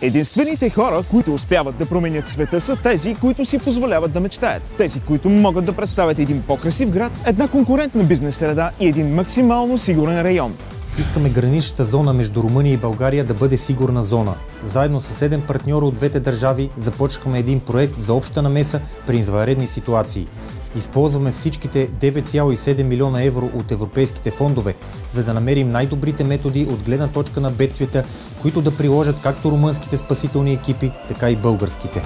Единствените хора, които успяват да променят света, са тези, които си позволяват да мечтаят. Тези, които могат да представят един по-красив град, една конкурентна бизнес среда и един максимално сигурен район. Искаме граничната зона между Румъния и България да бъде сигурна зона. Заедно с 7 партньора от двете държави започнахме един проект за обща намеса при извънредни ситуации. Използваме всичките 9,7 милиона евро от европейските фондове, за да намерим най-добрите методи от гледна точка на бедствията, които да приложат както румънските спасителни екипи, така и българските.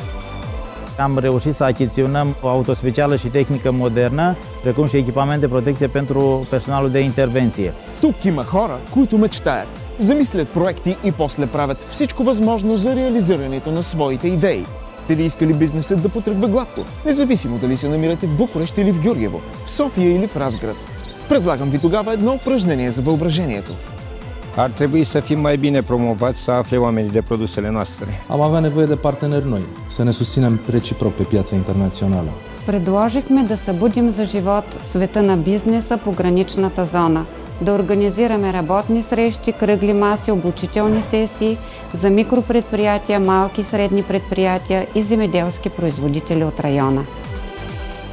Am reușit să achiziționăm o autospecială și tehnică modernă, precum și echipament de protecție pentru personalul de intervenție. Тук има хора, които мечтаят, замислят проекти и после правят всичко възможно за реализирането на своите идеи. Те ли искали бизнесът да потръгва гладко, независимо дали се намирате в Букурещ или в Георгиево, в София или в Разград. Предлагам ви тогава едно упражнение за въображението. Ar trebui să fim mai bine promovați, să afle oamenii de produsele noastre. Am avea nevoie de parteneri noi, să ne susținem reciproc pe piața internațională. Предложихме да събудим за живот света на бизнеса по граничната зона, да организираме работни срещи, кръгли маси, обучителни сесии за микропредприятия, малки и средни предприятия и земеделски производители от района.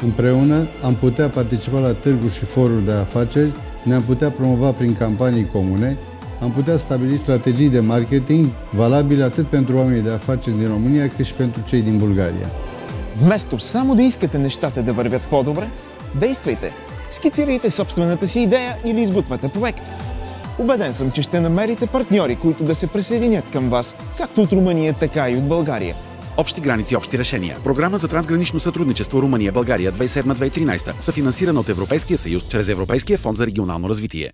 Împreună am putea participa la târguri și foruri de afaceri, ne-am putea promova prin campanii comune, am putea stabili strategii de marketing valabile atât pentru oamenii de afaceri din România, cât și pentru cei din Bulgaria. Вместо само да искате нещата да вървят по-добре, действайте! Скицирайте собствената си идея или изгответе проект. Убеден съм, че ще намерите партньори, които да се присъединят към вас, както от Румъния, така и от България. Общи граници, общи решения. Програма за трансгранично сътрудничество Румъния-България 2007-2013, съфинансирана от Европейския съюз чрез Европейския фонд за регионално развитие.